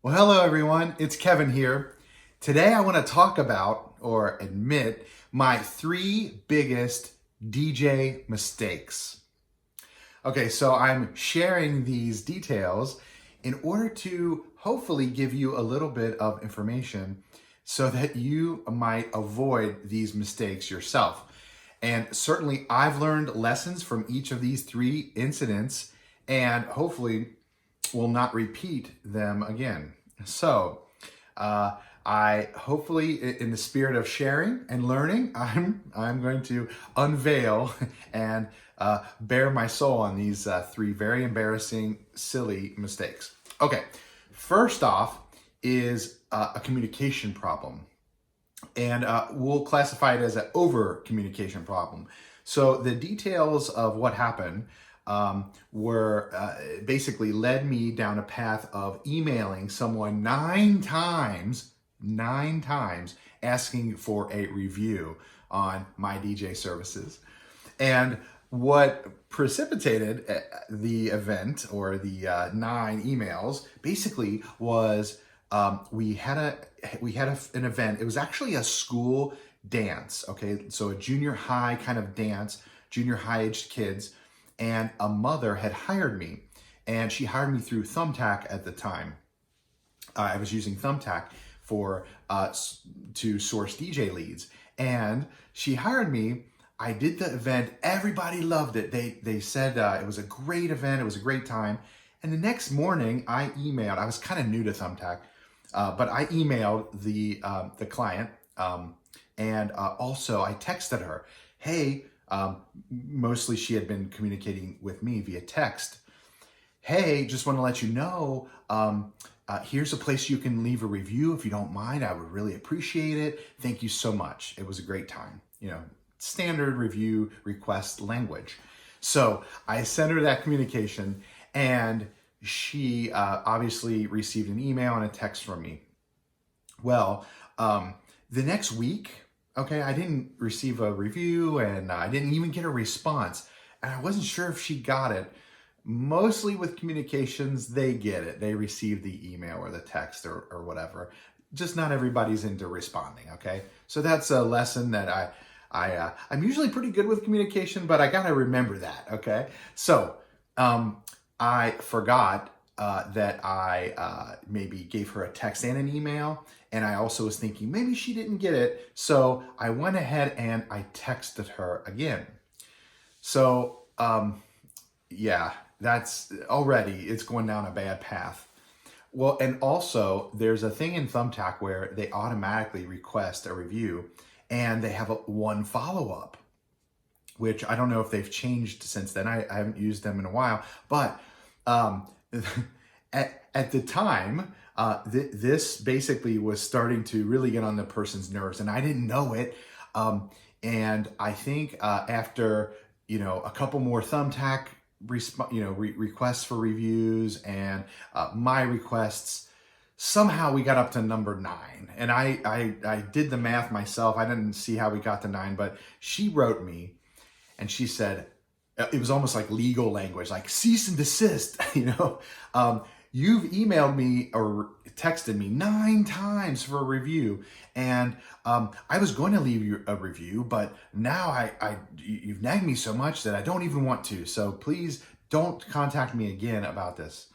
Well, hello everyone, it's Kevin here. Today I want to talk about, or admit, my 3 biggest DJ mistakes. Okay, so I'm sharing these details in order to hopefully give you a little bit of information so that you might avoid these mistakes yourself. And certainly I've learned lessons from each of these 3 incidents and hopefully will not repeat them again. So, I hopefully, in the spirit of sharing and learning, I'm going to unveil and bare my soul on these 3 very embarrassing, silly mistakes. Okay, first off is a communication problem, and we'll classify it as an over communication problem. So the details of what happened were basically led me down a path of emailing someone 9 times, asking for a review on my DJ services. And what precipitated the event, or the 9 emails, basically was we had an event. It was actually a school dance. Okay, so a junior high kind of dance, junior high aged kids, and a mother had hired me, and she hired me through Thumbtack at the time. I was using Thumbtack for to source DJ leads, and she hired me. I did the event. Everybody loved it. They said it was a great event. It was a great time. And the next morning, I emailed. I was kind of new to Thumbtack, but I emailed the client, and also I texted her, "Hey." Mostly she had been communicating with me via text. "Hey, just want to let you know, here's a place you can leave a review if you don't mind. I would really appreciate it. Thank you so much. It was a great time." Standard review request language. So I sent her that communication, and she obviously received an email and a text from me. Well, the next week, okay, I didn't receive a review, and I didn't even get a response. And I wasn't sure if she got it. Mostly with communications, they get it. They receive the email or the text or whatever. Just not everybody's into responding, okay? So that's a lesson that I'm usually pretty good with communication, but I gotta remember that, okay? So I forgot that I maybe gave her a text and an email. And I also was thinking maybe she didn't get it. So I went ahead and I texted her again. So yeah, that's already, it's going down a bad path. Well, and also there's a thing in Thumbtack where they automatically request a review, and they have one follow-up, which I don't know if they've changed since then. I haven't used them in a while, but at the time, this basically was starting to really get on the person's nerves, and I didn't know it. And I think after a couple more Thumbtack requests for reviews and my requests, somehow we got up to number 9. And I did the math myself. I didn't see how we got to 9, but she wrote me, and she said, it was almost like legal language, like cease and desist. You've emailed me or texted me 9 times for a review, and I was going to leave you a review, but now you've nagged me so much that I don't even want to. So please don't contact me again about this.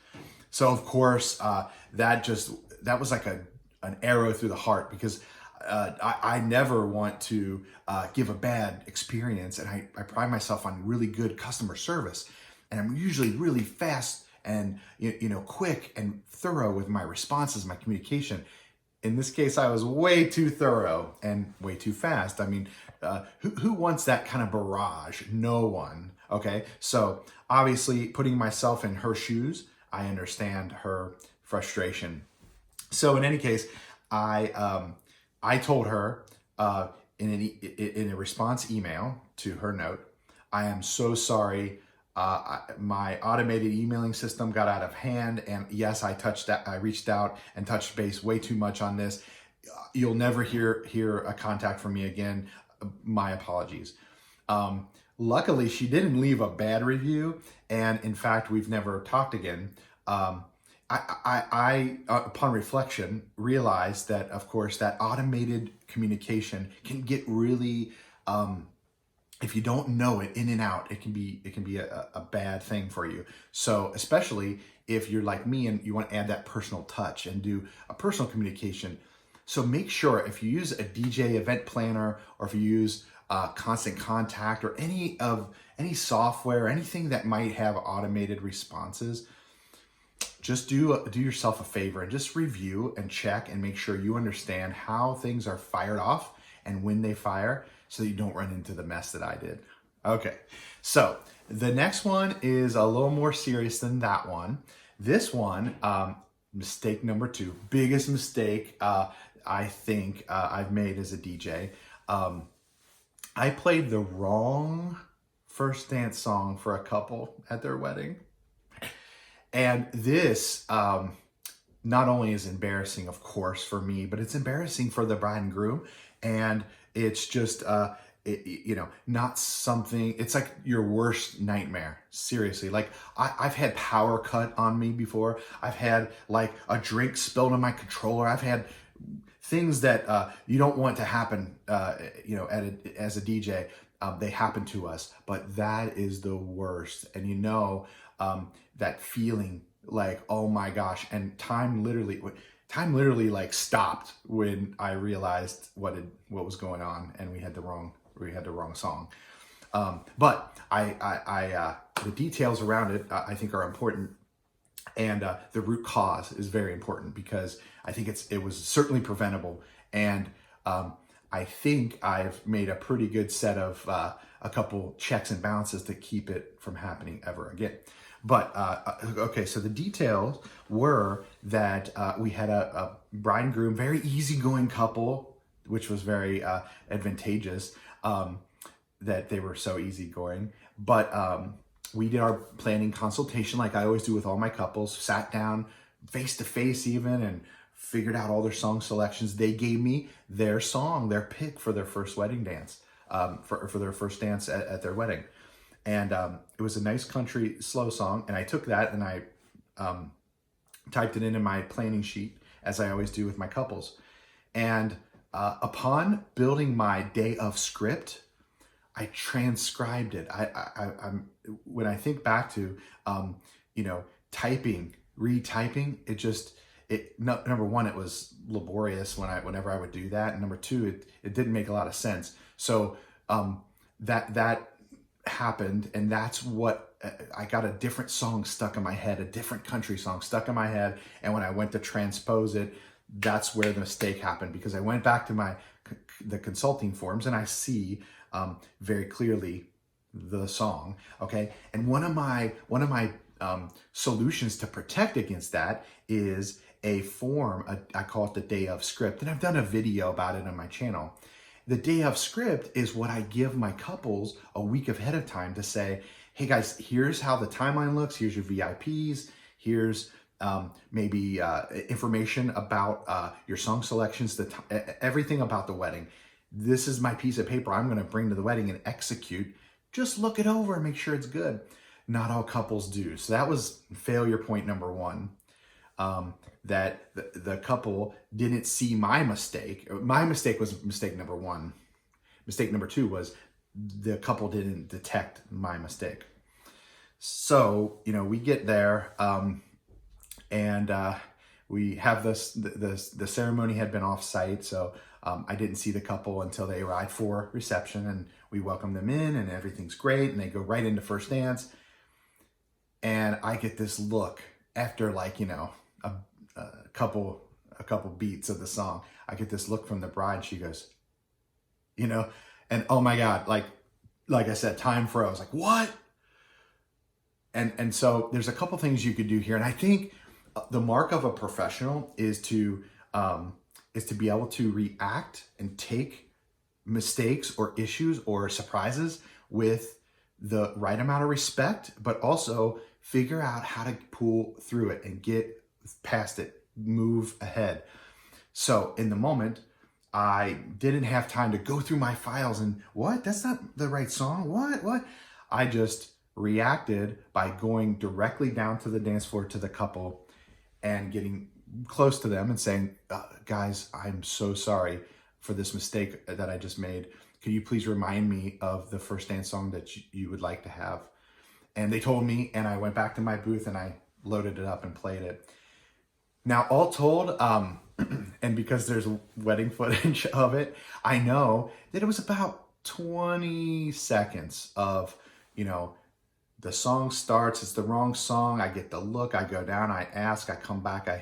So of course, that was like an arrow through the heart, because I never want to give a bad experience, and I pride myself on really good customer service, and I'm usually really fast and quick and thorough with my responses, my communication. In this case, I was way too thorough and way too fast. I mean, who wants that kind of barrage? No one. Okay, so obviously, putting myself in her shoes, I understand her frustration. So in any case, I told her in a response email to her note, "I am so sorry. My automated emailing system got out of hand, and yes, I reached out and touched base way too much on this. You'll never hear a contact from me again. My apologies." Luckily, she didn't leave a bad review, and in fact, we've never talked again. upon reflection, realized that, of course, that automated communication can get really, if you don't know it in and out, it can be a bad thing for you. So especially if you're like me and you want to add that personal touch and do a personal communication. So make sure if you use a DJ event planner, or if you use Constant Contact, or any software, anything that might have automated responses, just do yourself a favor and just review and check and make sure you understand how things are fired off and when they fire, so that you don't run into the mess that I did. Okay, so the next one is a little more serious than that one. This one, mistake number 2, biggest mistake I think I've made as a DJ. I played the wrong first dance song for a couple at their wedding. And this not only is embarrassing, of course, for me, but it's embarrassing for the bride and groom. And it's just, not something, it's like your worst nightmare. Seriously. Like I've had power cut on me before. I've had like a drink spilled on my controller. I've had things that you don't want to happen, as a DJ. They happen to us, but that is the worst. And that feeling like, oh my gosh. And time literally like stopped when I realized what was going on, and we had the wrong song. But the details around it, I think, are important. And the root cause is very important, because I think it was certainly preventable. And I think I've made a pretty good set of a couple checks and balances to keep it from happening ever again. But, okay, so the details were that we had a bride and groom, very easygoing couple, which was very advantageous, that they were so easygoing. But we did our planning consultation like I always do with all my couples, sat down face to face even, and figured out all their song selections. They gave me their song, their pick for their first wedding dance, for their first dance at their wedding. And it was a nice country slow song. And I took that and I typed it into my planning sheet, as I always do with my couples. And upon building my day of script, I transcribed it. I'm when I think back to, retyping, number one, it was laborious whenever I would do that. And number two, it didn't make a lot of sense. So that happened, and that's what I got, a different song stuck in my head, a different country song stuck in my head. And when I went to transpose it, that's where the mistake happened, because I went back to the consulting forms and I see very clearly the song. Okay. And one of my solutions to protect against that is a form, I call it the day of script. And I've done a video about it on my channel. The day of script is what I give my couples a week ahead of time to say, hey guys, here's how the timeline looks. Here's your VIPs. Here's maybe information about your song selections, everything about the wedding. This is my piece of paper I'm going to bring to the wedding and execute. Just look it over and make sure it's good. Not all couples do. So that was failure point number 1. That the couple didn't see my mistake. My mistake was mistake number 1. Mistake number 2 was the couple didn't detect my mistake. So, we get there, and we have the ceremony had been off site. So I didn't see the couple until they arrived for reception, and we welcome them in and everything's great. And they go right into first dance. And I get this look after a couple beats of the song. I get this look from the bride. She goes, and oh my God, like I said, time froze. Like, what? And so there's a couple things you could do here. And I think the mark of a professional is to be able to react and take mistakes or issues or surprises with the right amount of respect, but also figure out how to pull through it and get past it, move ahead. So in the moment, I didn't have time to go through my files and what? That's not the right song. What? I just reacted by going directly down to the dance floor to the couple and getting close to them and saying, guys, I'm so sorry for this mistake that I just made. Could you please remind me of the first dance song that you would like to have? And they told me, and I went back to my booth and I loaded it up and played it. Now, all told, and because there's wedding footage of it, I know that it was about 20 seconds of, the song starts, it's the wrong song, I get the look, I go down, I ask, I come back, I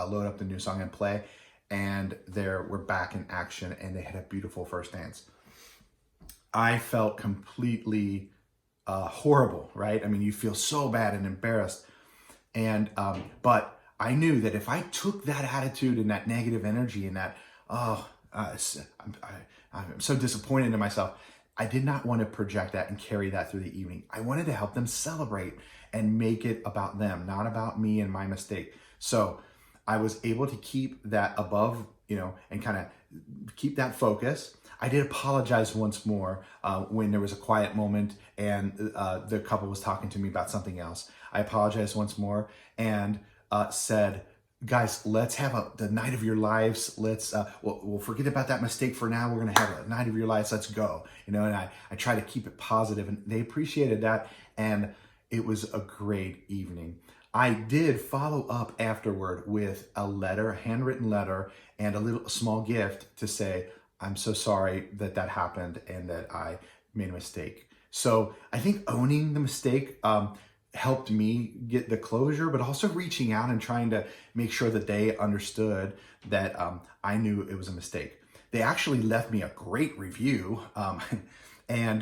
load up the new song and play, and we're back in action, and they had a beautiful first dance. I felt completely horrible, right? I mean, you feel so bad and embarrassed, but I knew that if I took that attitude and that negative energy and that, I'm so disappointed in myself, I did not want to project that and carry that through the evening. I wanted to help them celebrate and make it about them, not about me and my mistake. So I was able to keep that above, and kind of keep that focus. I did apologize once more when there was a quiet moment and the couple was talking to me about something else. I apologized once more and said, guys, let's have the night of your lives. Let's, we'll forget about that mistake for now. We're going to have a night of your lives. Let's go. And I try to keep it positive, and they appreciated that. And it was a great evening. I did follow up afterward with a letter, a handwritten letter, and a small gift to say, I'm so sorry that happened and that I made a mistake. So I think owning the mistake helped me get the closure, but also reaching out and trying to make sure that they understood that I knew it was a mistake. They actually left me a great review, and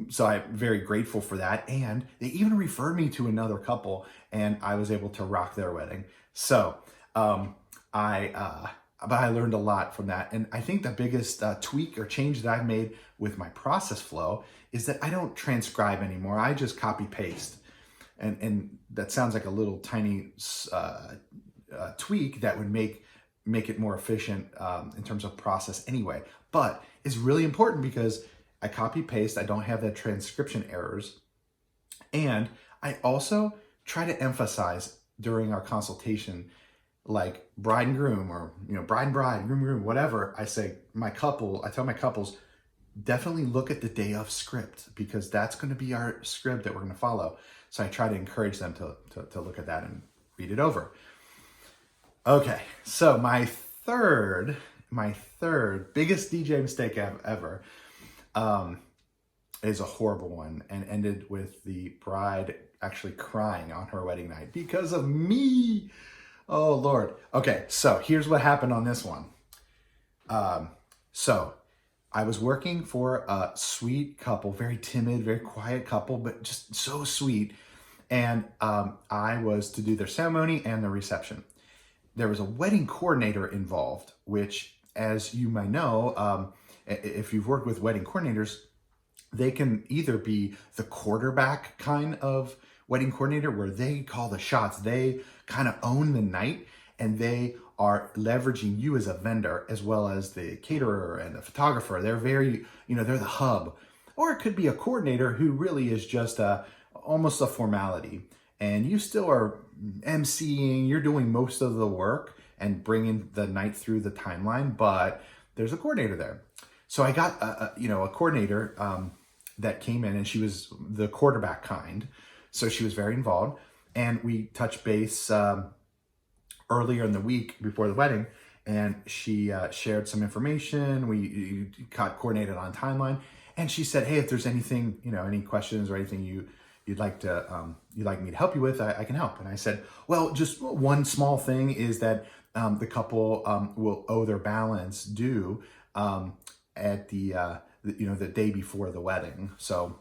so I'm very grateful for that. And they even referred me to another couple, and I was able to rock their wedding. So but I learned a lot from that. And I think the biggest tweak or change that I've made with my process flow is that I don't transcribe anymore. I just copy paste. And that sounds like a little tiny tweak that would make it more efficient in terms of process anyway. But it's really important because I copy paste. I don't have the transcription errors. And I also try to emphasize during our consultation, like bride and groom, or bride and bride, groom and groom, whatever. I tell my couples, definitely look at the day of script, because that's going to be our script that we're going to follow. So I try to encourage them to look at that and read it over. Okay, so my third biggest DJ mistake ever is a horrible one, and ended with the bride actually crying on her wedding night because of me. Oh, Lord. Okay, so here's what happened on this one. So I was working for a sweet couple, very timid, very quiet couple, but just so sweet. And I was to do their ceremony and the reception. There was a wedding coordinator involved, which, as you might know, if you've worked with wedding coordinators, they can either be the quarterback kind of wedding coordinator, where they call the shots, they kind of own the night, and they are leveraging you as a vendor as well as the caterer and the photographer. They're very, they're the hub. Or it could be a coordinator who really is just almost a formality, and you still are emceeing, you're doing most of the work and bringing the night through the timeline, but there's a coordinator there. So I got a coordinator that came in, and she was the quarterback kind. So she was very involved, and we touched base earlier in the week before the wedding, and she shared some information. We got coordinated on timeline, and she said, "Hey, if there's anything, any questions or anything you'd like me to help you with, I can help." And I said, "Well, just one small thing is that the couple will owe their balance due at the day before the wedding. So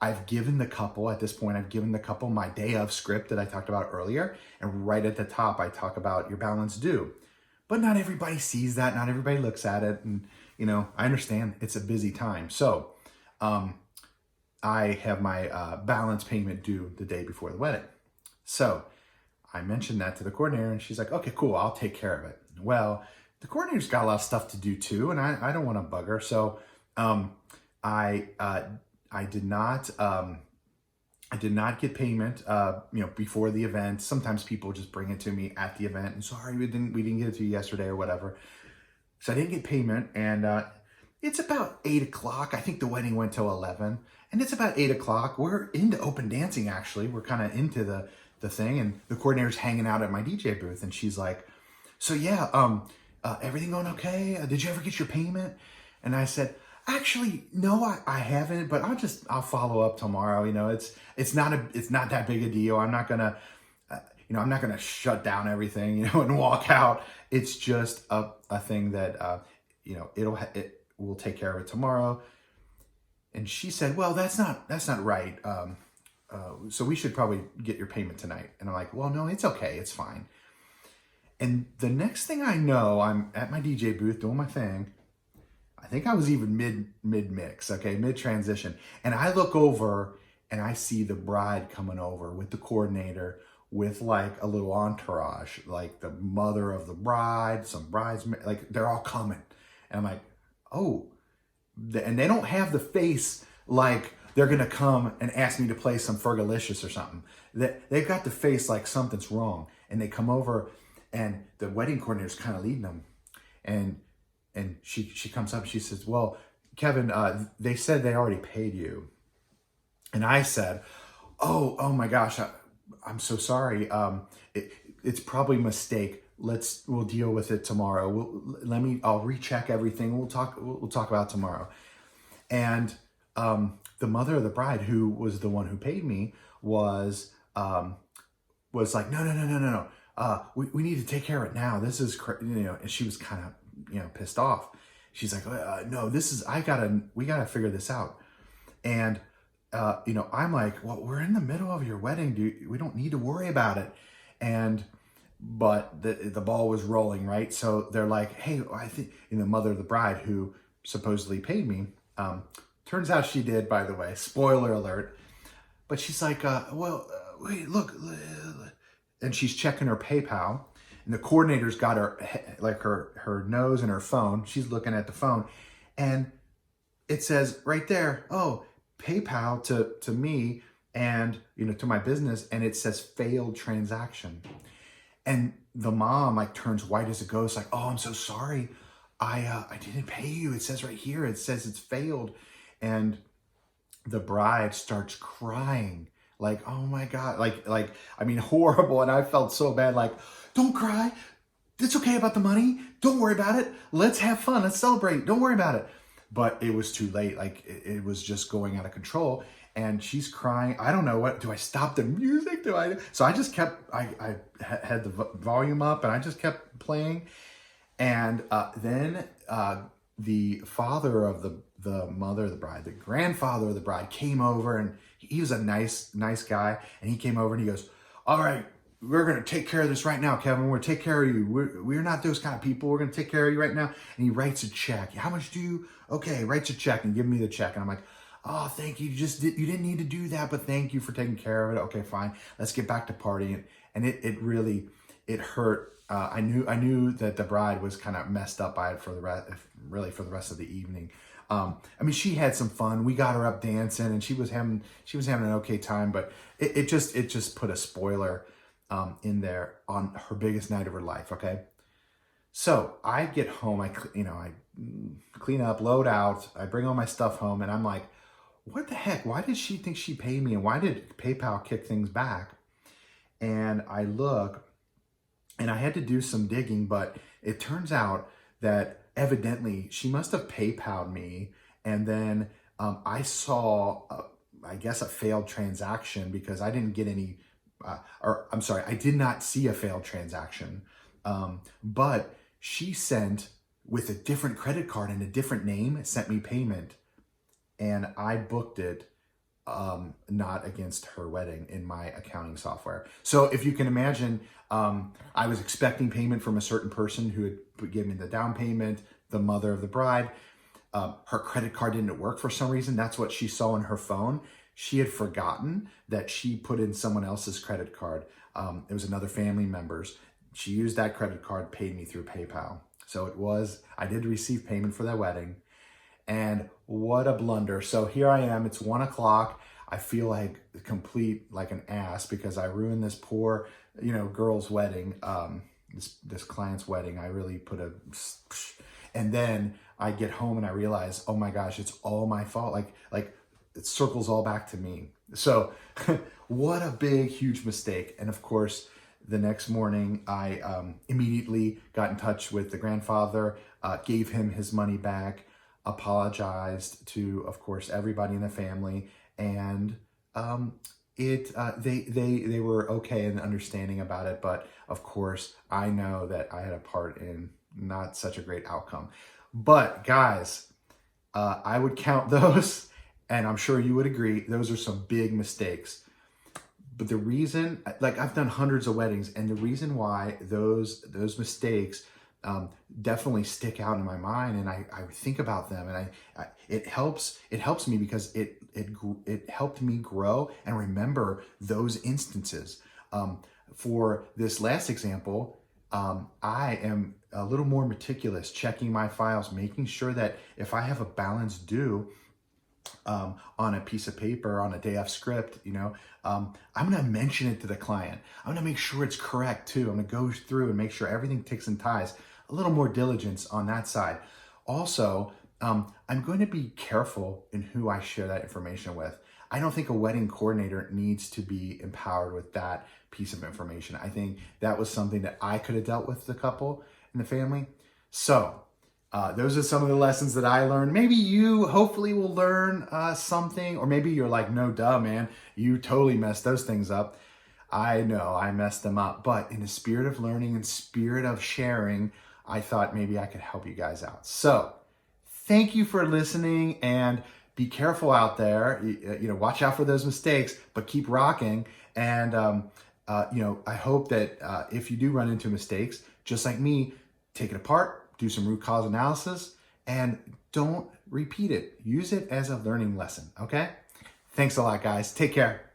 I've given the couple, at this point, my day of script that I talked about earlier. And right at the top, I talk about your balance due. But not everybody sees that. Not everybody looks at it. And, I understand it's a busy time. So I have my balance payment due the day before the wedding. So I mentioned that to the coordinator, and she's like, "Okay, cool, I'll take care of it." Well, the coordinator's got a lot of stuff to do too, and I don't want to bug her. So I did not I did not get payment, before the event. Sometimes people just bring it to me at the event, and sorry, we didn't get it to you yesterday or whatever. So I didn't get payment, and it's about 8 o'clock. I think the wedding went till 11, and it's about 8 o'clock. We're into open dancing, actually. We're kind of into the thing, and the coordinator's hanging out at my DJ booth, and she's like, so yeah, everything going okay? Did you ever get your payment? And I said, actually, no, I haven't, but I'll follow up tomorrow. It's not that big a deal. I'm not gonna, I'm not gonna shut down everything, and walk out. It's just a thing that, we'll take care of it tomorrow. And she said, well, that's not right. So we should probably get your payment tonight. And I'm like, well, no, it's okay. It's fine. And the next thing I know, I'm at my DJ booth doing my thing. I think I was even mid-mix, okay, mid-transition. And I look over and I see the bride coming over with the coordinator with like a little entourage, like the mother of the bride, some bridesmaids, like they're all coming. And I'm like, oh, and they don't have the face like they're gonna come and ask me to play some Fergalicious or something. They've got the face like something's wrong. And they come over and the wedding coordinator's kind of leading them. And she comes up and she says, well, Kevin, they said they already paid you. And I said, oh my gosh, I'm so sorry. It's probably a mistake. We'll deal with it tomorrow. I'll recheck everything. We'll talk about it tomorrow. And the mother of the bride, who was the one who paid me, was like, no. We need to take care of it now. This is, and she was kind of, pissed off. She's like, no, we gotta figure this out. And, I'm like, well, we're in the middle of your wedding, dude. We don't need to worry about it. But the ball was rolling, right? So they're like, hey, I think, the mother of the bride, who supposedly paid me, turns out she did, by the way, spoiler alert. But she's like, wait, look, and she's checking her PayPal. And the coordinator's got her nose and her phone. She's looking at the phone. And it says right there, oh, PayPal to me and, to my business. And it says failed transaction. And the mom turns white as a ghost, like, oh, I'm so sorry. I didn't pay you. It says right here, it says it's failed. And the bride starts crying. Like, oh my God, horrible. And I felt so bad, like, don't cry. It's okay about the money. Don't worry about it. Let's have fun. Let's celebrate. Don't worry about it. But it was too late. Like, it was just going out of control. And she's crying. I don't know what, do I stop the music? So I just kept, I had the volume up and I just kept playing. And then the father of the mother of the bride, the grandfather of the bride, came over, and he was a nice guy. And he came over and he goes, all right, we're going to take care of this right now, Kevin. We're going to take care of you. We're not those kind of people. We're going to take care of you right now. And he writes a check. How much do you? Okay, writes a check and give me the check. And I'm like, oh, thank you. You didn't need to do that, but thank you for taking care of it. Okay, fine. Let's get back to partying. And it really hurt. I knew that the bride was kind of messed up by it for the rest of the evening. She had some fun. We got her up dancing, and she was having an okay time. But it just put a spoiler in there on her biggest night of her life. Okay, so I get home. I clean up, load out. I bring all my stuff home, and I'm like, what the heck? Why did she think she paid me? And why did PayPal kick things back? And I look, and I had to do some digging, but it turns out that evidently she must have PayPal'd me. And then I saw, I guess, a failed transaction because I didn't get any, I did not see a failed transaction. But she sent, with a different credit card and a different name, sent me payment. And I booked it not against her wedding in my accounting software. So if you can imagine, I was expecting payment from a certain person who had given me the down payment, the mother of the bride. Her credit card didn't work for some reason. That's what she saw on her phone. She had forgotten that she put in someone else's credit card. It was another family member's. She used that credit card, paid me through PayPal. So I did receive payment for that wedding. And what a blunder. So here I am, it's 1 o'clock. I feel like like an ass because I ruined this poor, girl's wedding, this client's wedding. I really and then I get home and I realize, oh my gosh, it's all my fault. Like it circles all back to me. So what a big, huge mistake. And of course, the next morning, I immediately got in touch with the grandfather, gave him his money back, apologized to, of course, everybody in the family, and they were okay and understanding about it. But of course, I know that I had a part in not such a great outcome. But guys, I would count those, and I'm sure you would agree, those are some big mistakes. But the reason, like I've done hundreds of weddings, and the reason why those mistakes definitely stick out in my mind, and I think about them, and it helps me because it helped me grow and remember those instances. For this last example, I am a little more meticulous, checking my files, making sure that if I have a balance due on a piece of paper, on a day off script, I'm going to mention it to the client. I'm going to make sure it's correct too. I'm going to go through and make sure everything ticks and ties. A little more diligence on that side. Also, I'm going to be careful in who I share that information with. I don't think a wedding coordinator needs to be empowered with that piece of information. I think that was something that I could have dealt with the couple and the family. So those are some of the lessons that I learned. Maybe you hopefully will learn something, or maybe you're like, no, duh, man, you totally messed those things up. I know I messed them up, but in the spirit of learning and spirit of sharing, I thought maybe I could help you guys out. So thank you for listening, and be careful out there. Watch out for those mistakes, but keep rocking. And, I hope that if you do run into mistakes, just like me, take it apart, do some root cause analysis, and don't repeat it. Use it as a learning lesson, okay? Thanks a lot, guys. Take care.